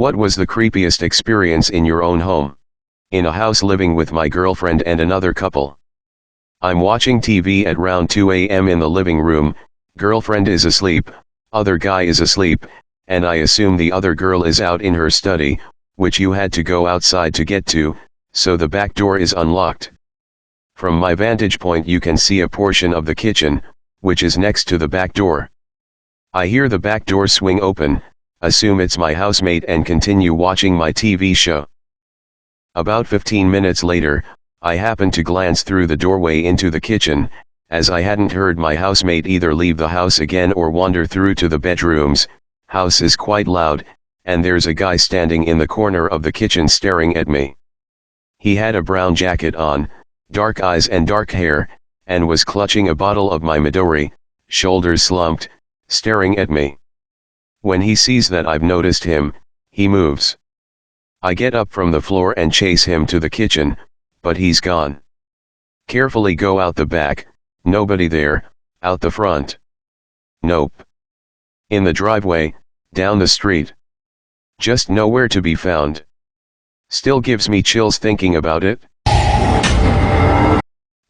What was the creepiest experience in your own home? In a house living with my girlfriend and another couple. I'm watching TV at around 2 a.m. in the living room, girlfriend is asleep, other guy is asleep, and I assume the other girl is out in her study, which you had to go outside to get to, so the back door is unlocked. From my vantage point you can see a portion of the kitchen, which is next to the back door. I hear the back door swing open, assume it's my housemate and continue watching my TV show. About 15 minutes later, I happened to glance through the doorway into the kitchen, as I hadn't heard my housemate either leave the house again or wander through to the bedrooms. House is quite loud, and there's a guy standing in the corner of the kitchen staring at me. He had a brown jacket on, dark eyes and dark hair, and was clutching a bottle of my Midori, shoulders slumped, staring at me. When he sees that I've noticed him, he moves. I get up from the floor and chase him to the kitchen, but he's gone. Carefully go out the back, nobody there, out the front. Nope. In the driveway, down the street. Just nowhere to be found. Still gives me chills thinking about it.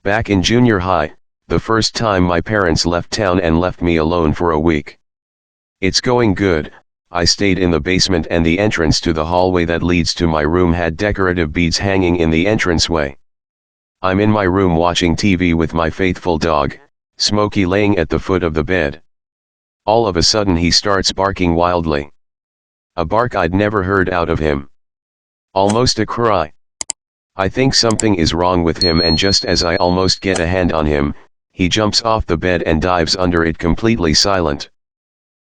Back in junior high, the first time my parents left town and left me alone for a week. It's going good. I stayed in the basement and the entrance to the hallway that leads to my room had decorative beads hanging in the entranceway. I'm in my room watching TV with my faithful dog, Smokey, laying at the foot of the bed. All of a sudden he starts barking wildly. A bark I'd never heard out of him. Almost a cry. I think something is wrong with him, and just as I almost get a hand on him, he jumps off the bed and dives under it completely silent.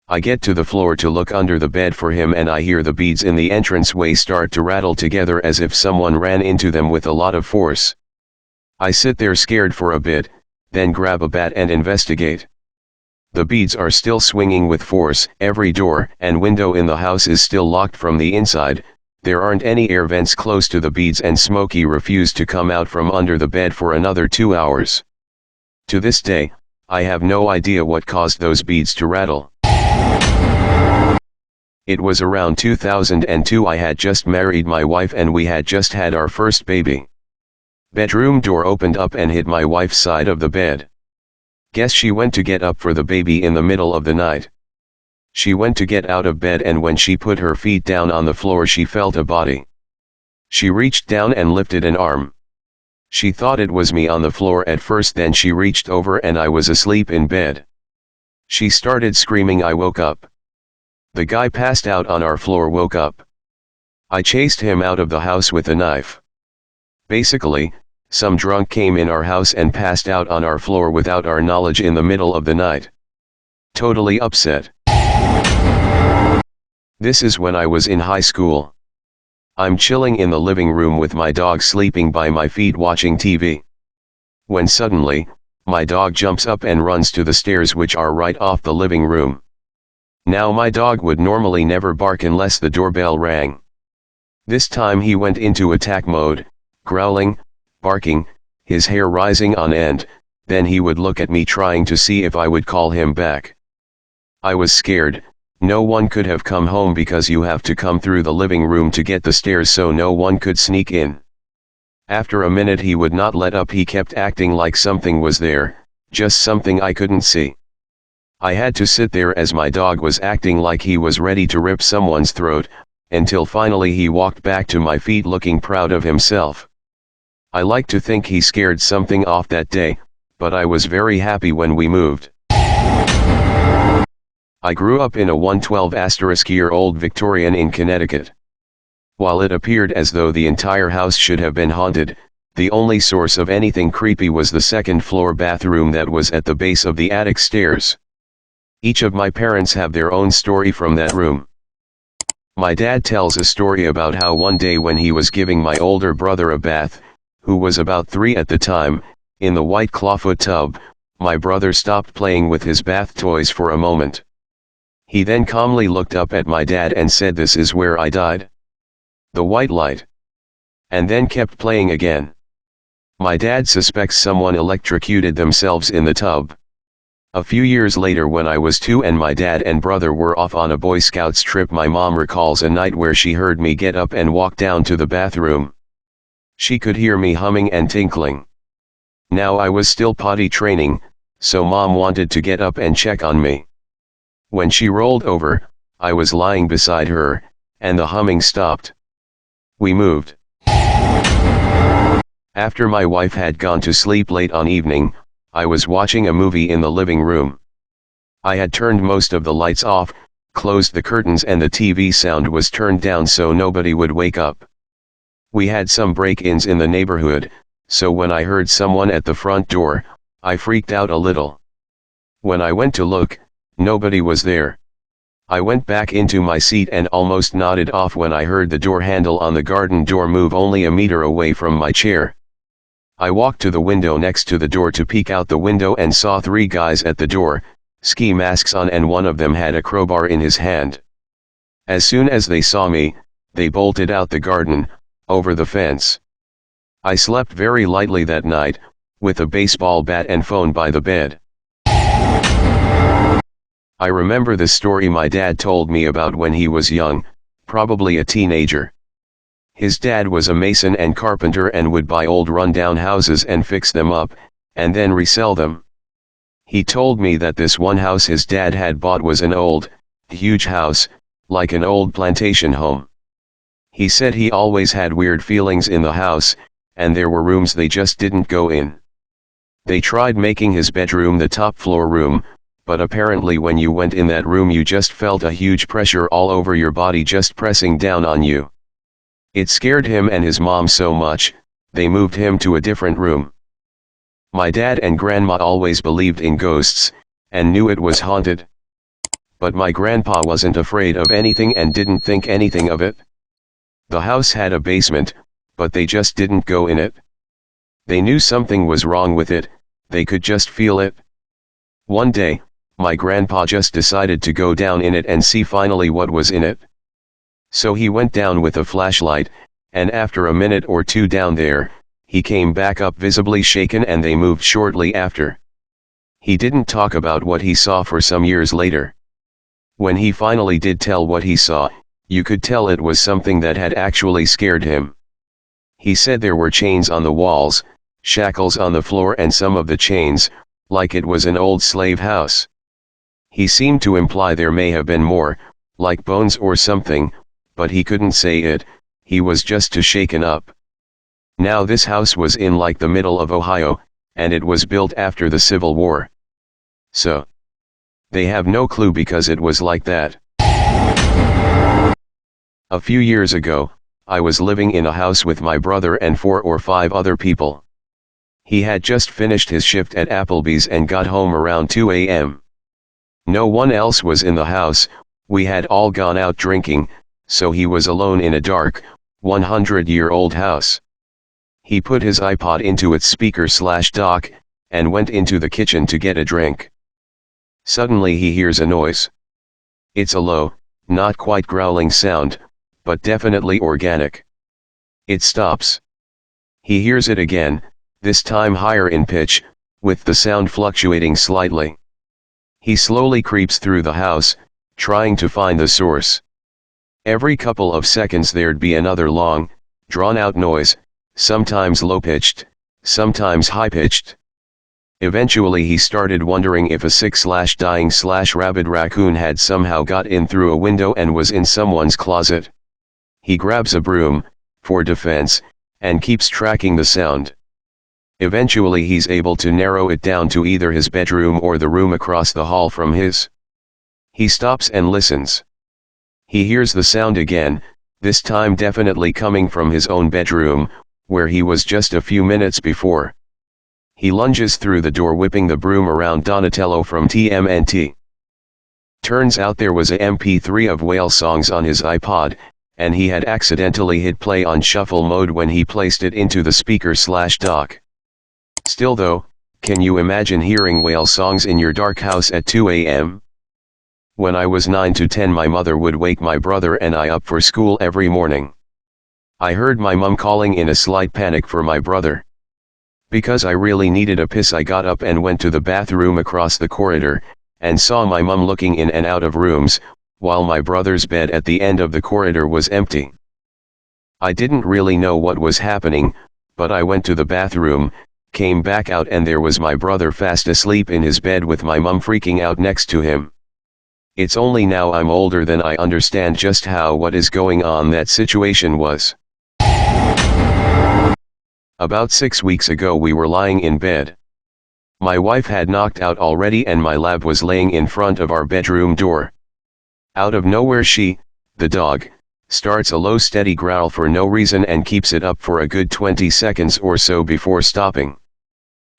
I get to the floor to look under the bed for him and I hear the beads in the entranceway start to rattle together as if someone ran into them with a lot of force. I sit there scared for a bit, then grab a bat and investigate. The beads are still swinging with force, every door and window in the house is still locked from the inside, there aren't any air vents close to the beads, and Smokey refused to come out from under the bed for another 2 hours. To this day, I have no idea what caused those beads to rattle. It was around 2002. I had just married my wife and we had just had our first baby. Bedroom door opened up and hit my wife's side of the bed. Guess she went to get up for the baby in the middle of the night. She went to get out of bed and when she put her feet down on the floor she felt a body. She reached down and lifted an arm. She thought it was me on the floor at first, then she reached over and I was asleep in bed. She started screaming. I woke up. The guy passed out on our floor woke up. I chased him out of the house with a knife. Basically, some drunk came in our house and passed out on our floor without our knowledge in the middle of the night. Totally upset. This is when I was in high school. I'm chilling in the living room with my dog sleeping by my feet watching TV. When suddenly, my dog jumps up and runs to the stairs which are right off the living room. Now my dog would normally never bark unless the doorbell rang. This time he went into attack mode, growling, barking, his hair rising on end, then he would look at me trying to see if I would call him back. I was scared. No one could have come home because you have to come through the living room to get the stairs, so no one could sneak in. After a minute he would not let up. He kept acting like something was there, just something I couldn't see. I had to sit there as my dog was acting like he was ready to rip someone's throat, until finally he walked back to my feet looking proud of himself. I like to think he scared something off that day, but I was very happy when we moved. I grew up in a 112-year-old Victorian in Connecticut. While it appeared as though the entire house should have been haunted, the only source of anything creepy was the second-floor bathroom that was at the base of the attic stairs. Each of my parents have their own story from that room. My dad tells a story about how one day when he was giving my older brother a bath, who was about 3 at the time, in the white clawfoot tub, my brother stopped playing with his bath toys for a moment. He then calmly looked up at my dad and said, "This is where I died." The white light. And then kept playing again. My dad suspects someone electrocuted themselves in the tub. A few years later, when I was 2 and my dad and brother were off on a Boy Scouts trip, my mom recalls a night where she heard me get up and walk down to the bathroom. She could hear me humming and tinkling. Now I was still potty training, so mom wanted to get up and check on me. When she rolled over, I was lying beside her, and the humming stopped. We moved. After my wife had gone to sleep late on evening, I was watching a movie in the living room. I had turned most of the lights off, closed the curtains, and the TV sound was turned down so nobody would wake up. We had some break-ins in the neighborhood, so when I heard someone at the front door, I freaked out a little. When I went to look, nobody was there. I went back into my seat and almost nodded off when I heard the door handle on the garden door move only a meter away from my chair. I walked to the window next to the door to peek out the window and saw 3 guys at the door, ski masks on, and one of them had a crowbar in his hand. As soon as they saw me, they bolted out the garden, over the fence. I slept very lightly that night, with a baseball bat and phone by the bed. I remember the story my dad told me about when he was young, probably a teenager. His dad was a mason and carpenter and would buy old run-down houses and fix them up, and then resell them. He told me that this one house his dad had bought was an old, huge house, like an old plantation home. He said he always had weird feelings in the house, and there were rooms they just didn't go in. They tried making his bedroom the top floor room, but apparently when you went in that room you just felt a huge pressure all over your body just pressing down on you. It scared him and his mom so much, they moved him to a different room. My dad and grandma always believed in ghosts, and knew it was haunted. But my grandpa wasn't afraid of anything and didn't think anything of it. The house had a basement, but they just didn't go in it. They knew something was wrong with it, they could just feel it. One day, my grandpa just decided to go down in it and see finally what was in it. So he went down with a flashlight, and after a minute or 2 down there, he came back up visibly shaken, and they moved shortly after. He didn't talk about what he saw for some years later. When he finally did tell what he saw, you could tell it was something that had actually scared him. He said there were chains on the walls, shackles on the floor, and some of the chains, like it was an old slave house. He seemed to imply there may have been more, like bones or something, but he couldn't say it, he was just too shaken up. Now this house was in like the middle of Ohio, and it was built after the Civil War. So they have no clue because it was like that. A few years ago, I was living in a house with my brother and 4 or 5 other people. He had just finished his shift at Applebee's and got home around 2 a.m. No one else was in the house, we had all gone out drinking, so he was alone in a dark, 100-year-old house. He put his iPod into its speaker/dock, and went into the kitchen to get a drink. Suddenly he hears a noise. It's a low, not quite growling sound, but definitely organic. It stops. He hears it again, this time higher in pitch, with the sound fluctuating slightly. He slowly creeps through the house, trying to find the source. Every couple of seconds there'd be another long, drawn-out noise, sometimes low-pitched, sometimes high-pitched. Eventually he started wondering if a sick/dying/rabid raccoon had somehow got in through a window and was in someone's closet. He grabs a broom, for defense, and keeps tracking the sound. Eventually he's able to narrow it down to either his bedroom or the room across the hall from his. He stops and listens. He hears the sound again, this time definitely coming from his own bedroom, where he was just a few minutes before. He lunges through the door, whipping the broom around Donatello from TMNT. Turns out there was a MP3 of whale songs on his iPod, and he had accidentally hit play on shuffle mode when he placed it into the speaker/dock. Still though, can you imagine hearing whale songs in your dark house at 2 a.m.? When I was 9 to 10, my mother would wake my brother and I up for school every morning. I heard my mum calling in a slight panic for my brother. Because I really needed a piss, I got up and went to the bathroom across the corridor, and saw my mum looking in and out of rooms, while my brother's bed at the end of the corridor was empty. I didn't really know what was happening, but I went to the bathroom, came back out, and there was my brother fast asleep in his bed with my mum freaking out next to him. It's only now I'm older than I understand just how what is going on that situation was. About 6 weeks ago we were lying in bed. My wife had knocked out already and my lab was laying in front of our bedroom door. Out of nowhere the dog, starts a low steady growl for no reason and keeps it up for a good 20 seconds or so before stopping.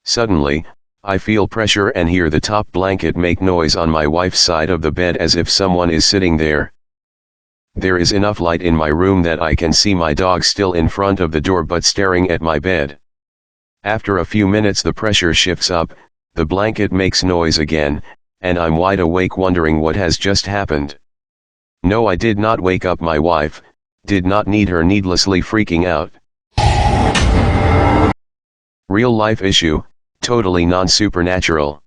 Suddenly, I feel pressure and hear the top blanket make noise on my wife's side of the bed as if someone is sitting there. There is enough light in my room that I can see my dog still in front of the door but staring at my bed. After a few minutes the pressure shifts up, the blanket makes noise again, and I'm wide awake wondering what has just happened. No, I did not wake up my wife, did not need her needlessly freaking out. Real life issue, totally non-supernatural.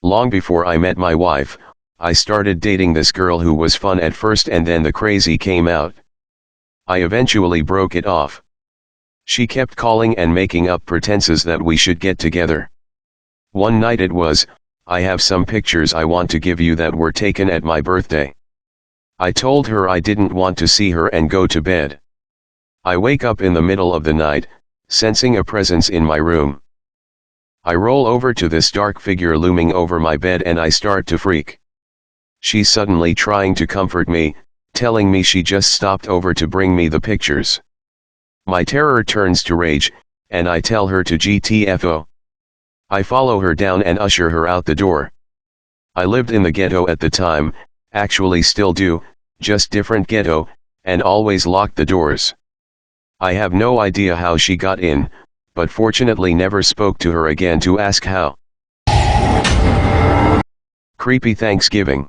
Long before I met my wife, I started dating this girl who was fun at first and then the crazy came out. I eventually broke it off. She kept calling and making up pretenses that we should get together. One night it was, I have some pictures I want to give you that were taken at my birthday. I told her I didn't want to see her and go to bed. I wake up in the middle of the night, sensing a presence in my room. I roll over to this dark figure looming over my bed and I start to freak. She's suddenly trying to comfort me, telling me she just stopped over to bring me the pictures. My terror turns to rage, and I tell her to GTFO. I follow her down and usher her out the door. I lived in the ghetto at the time, actually still do, just different ghetto, and always locked the doors. I have no idea how she got in, but fortunately never spoke to her again to ask how. Creepy Thanksgiving.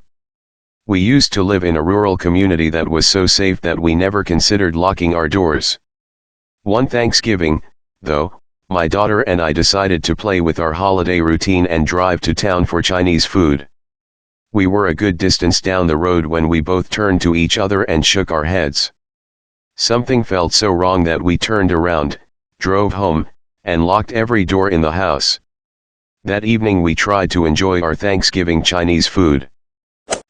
We used to live in a rural community that was so safe that we never considered locking our doors. One Thanksgiving, though, my daughter and I decided to play with our holiday routine and drive to town for Chinese food. We were a good distance down the road when we both turned to each other and shook our heads. Something felt so wrong that we turned around, drove home, and locked every door in the house. That evening we tried to enjoy our Thanksgiving Chinese food.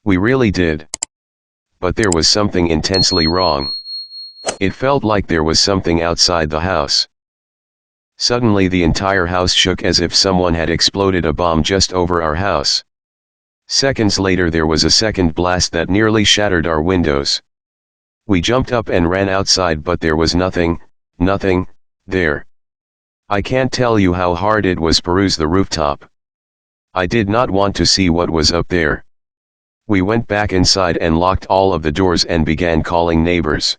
We really did. But there was something intensely wrong. It felt like there was something outside the house. Suddenly the entire house shook as if someone had exploded a bomb just over our house. Seconds later there was a second blast that nearly shattered our windows. We jumped up and ran outside, but there was nothing there. I can't tell you how hard it was to peruse the rooftop. I did not want to see what was up there. We went back inside and locked all of the doors and began calling neighbors.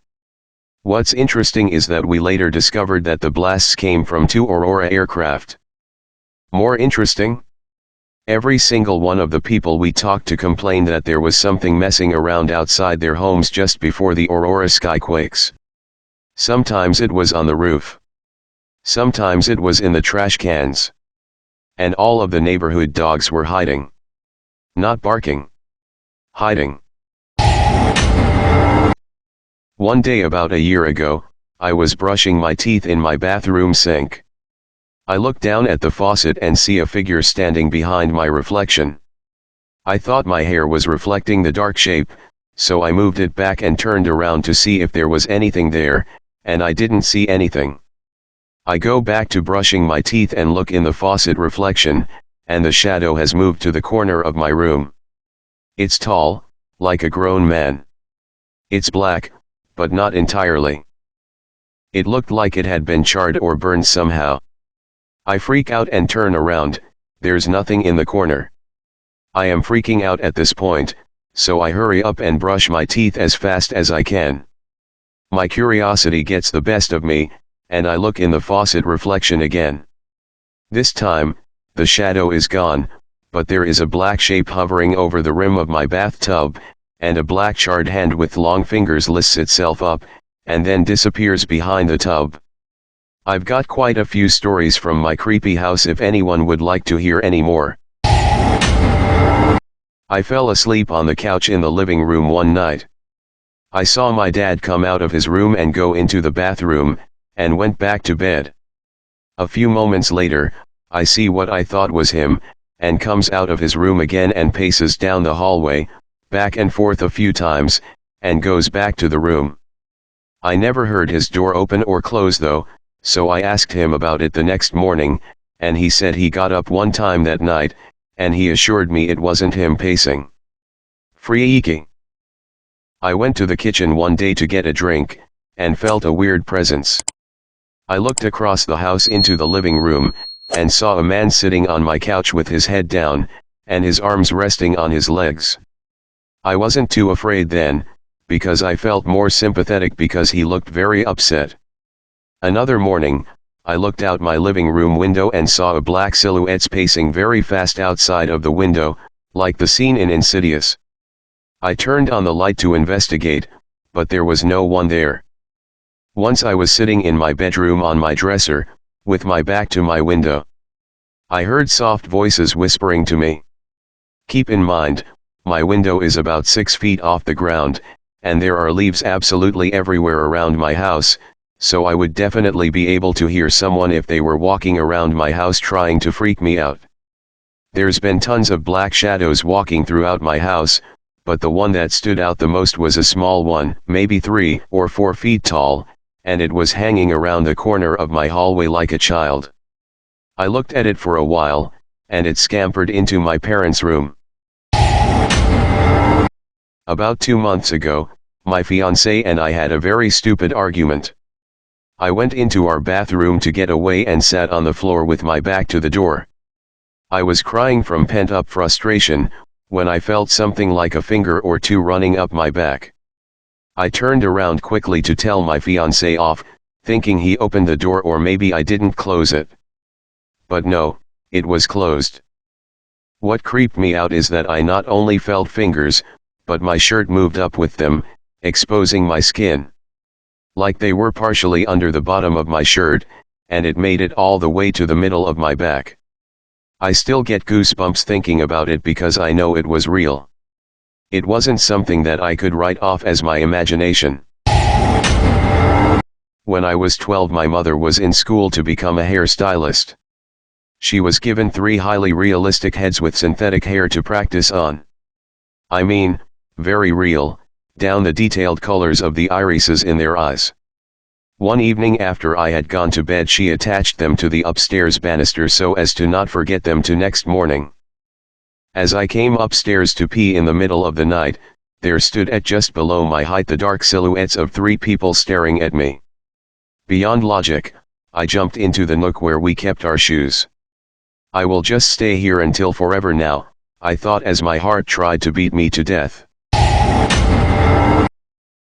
What's interesting is that we later discovered that the blasts came from 2 Aurora aircraft. More interesting? Every single one of the people we talked to complained that there was something messing around outside their homes just before the Aurora skyquakes. Sometimes it was on the roof. Sometimes it was in the trash cans. And all of the neighborhood dogs were hiding. Not barking. Hiding. One day about a year ago, I was brushing my teeth in my bathroom sink. I look down at the faucet and see a figure standing behind my reflection. I thought my hair was reflecting the dark shape, so I moved it back and turned around to see if there was anything there, and I didn't see anything. I go back to brushing my teeth and look in the faucet reflection, and the shadow has moved to the corner of my room. It's tall, like a grown man. It's black, but not entirely. It looked like it had been charred or burned somehow. I freak out and turn around, there's nothing in the corner. I am freaking out at this point, so I hurry up and brush my teeth as fast as I can. My curiosity gets the best of me, and I look in the faucet reflection again. This time, the shadow is gone, but there is a black shape hovering over the rim of my bathtub, and a black charred hand with long fingers lifts itself up, and then disappears behind the tub. I've got quite a few stories from my creepy house if anyone would like to hear any more. I fell asleep on the couch in the living room one night. I saw my dad come out of his room and go into the bathroom, and went back to bed. A few moments later, I see what I thought was him, and comes out of his room again and paces down the hallway, back and forth a few times, and goes back to the room. I never heard his door open or close though, so I asked him about it the next morning, and he said he got up one time that night, and he assured me it wasn't him pacing. Freaky. I went to the kitchen one day to get a drink, and felt a weird presence. I looked across the house into the living room, and saw a man sitting on my couch with his head down, and his arms resting on his legs. I wasn't too afraid then, because I felt more sympathetic because he looked very upset. Another morning, I looked out my living room window and saw a black silhouette pacing very fast outside of the window, like the scene in Insidious. I turned on the light to investigate, but there was no one there. Once I was sitting in my bedroom on my dresser, with my back to my window. I heard soft voices whispering to me. Keep in mind, my window is about 6 feet off the ground, and there are leaves absolutely everywhere around my house, so I would definitely be able to hear someone if they were walking around my house trying to freak me out. There's been tons of black shadows walking throughout my house, but the one that stood out the most was a small one, maybe 3 or 4 feet tall, and it was hanging around the corner of my hallway like a child. I looked at it for a while, and it scampered into my parents' room. About 2 months ago, my fiancé and I had a very stupid argument. I went into our bathroom to get away and sat on the floor with my back to the door. I was crying from pent-up frustration, when I felt something like a finger or two running up my back. I turned around quickly to tell my fiancé off, thinking he opened the door or maybe I didn't close it. But no, it was closed. What creeped me out is that I not only felt fingers, but my shirt moved up with them, exposing my skin. Like they were partially under the bottom of my shirt, and it made it all the way to the middle of my back. I still get goosebumps thinking about it because I know it was real. It wasn't something that I could write off as my imagination. When I was 12, my mother was in school to become a hairstylist. She was given 3 highly realistic heads with synthetic hair to practice on. I mean, very real, down the detailed colors of the irises in their eyes. One evening after I had gone to bed, she attached them to the upstairs banister so as to not forget them to next morning. As I came upstairs to pee in the middle of the night, there stood at just below my height the dark silhouettes of 3 people staring at me. Beyond logic, I jumped into the nook where we kept our shoes. I will just stay here until forever now, I thought as my heart tried to beat me to death.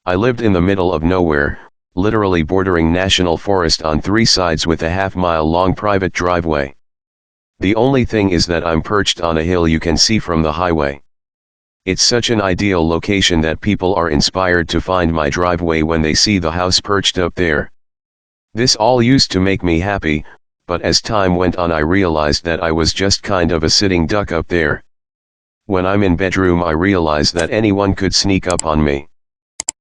I lived in the middle of nowhere, literally bordering national forest on 3 sides with a half-mile-long private driveway. The only thing is that I'm perched on a hill you can see from the highway. It's such an ideal location that people are inspired to find my driveway when they see the house perched up there. This all used to make me happy, but as time went on I realized that I was just kind of a sitting duck up there. When I'm in bedroom I realize that anyone could sneak up on me.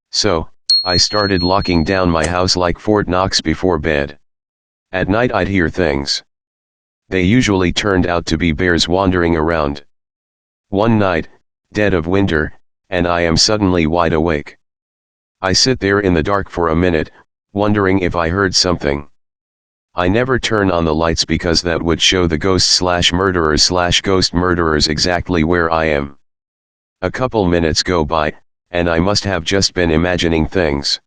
So, I started locking down my house like Fort Knox before bed. At night I'd hear things. They usually turned out to be bears wandering around. One night, dead of winter, and I am suddenly wide awake. I sit there in the dark for a minute, wondering if I heard something. I never turn on the lights because that would show the ghost/murderers/ghost murderers exactly where I am. A couple minutes go by, and I must have just been imagining things.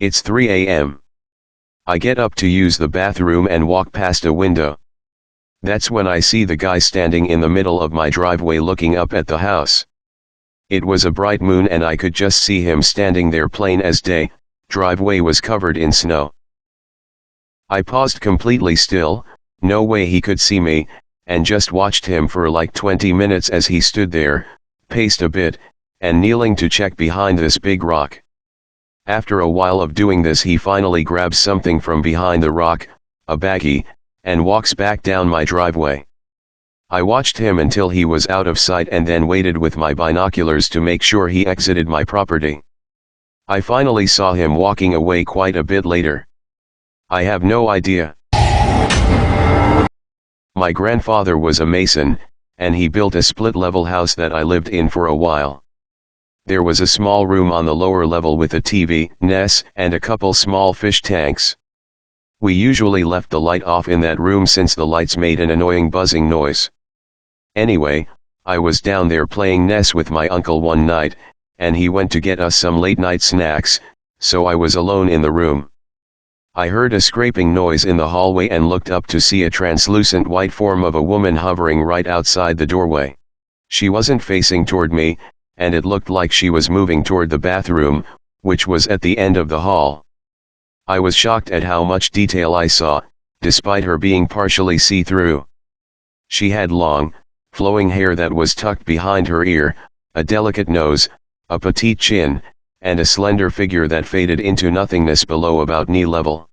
It's 3 a.m. I get up to use the bathroom and walk past a window. That's when I see the guy standing in the middle of my driveway looking up at the house. It was a bright moon and I could just see him standing there plain as day. Driveway was covered in snow. I paused completely still, no way he could see me, and just watched him for like 20 minutes as he stood there, paced a bit, and kneeling to check behind this big rock. After a while of doing this, he finally grabs something from behind the rock, a baggie, and walks back down my driveway. I watched him until he was out of sight and then waited with my binoculars to make sure he exited my property. I finally saw him walking away quite a bit later. I have no idea. My grandfather was a mason, and he built a split-level house that I lived in for a while. There was a small room on the lower level with a TV, NES, and a couple small fish tanks. We usually left the light off in that room since the lights made an annoying buzzing noise. Anyway, I was down there playing NES with my uncle one night, and he went to get us some late-night snacks, so I was alone in the room. I heard a scraping noise in the hallway and looked up to see a translucent white form of a woman hovering right outside the doorway. She wasn't facing toward me, and it looked like she was moving toward the bathroom, which was at the end of the hall. I was shocked at how much detail I saw, despite her being partially see-through. She had long, flowing hair that was tucked behind her ear, a delicate nose, a petite chin, and a slender figure that faded into nothingness below about knee level.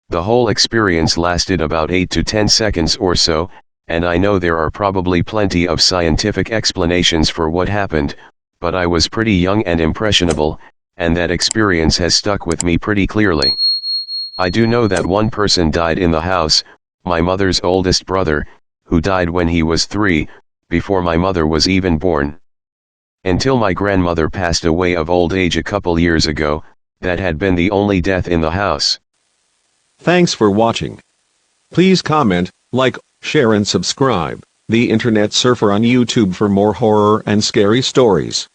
The whole experience lasted about 8 to 10 seconds or so, and I know there are probably plenty of scientific explanations for what happened, but I was pretty young and impressionable, and that experience has stuck with me pretty clearly. I do know that one person died in the house, my mother's oldest brother, who died when he was 3, before my mother was even born. Until my grandmother passed away of old age a couple years ago, that had been the only death in the house. Thanks for watching. Please comment, like, share and subscribe, The Internet Surfer on YouTube for more horror and scary stories.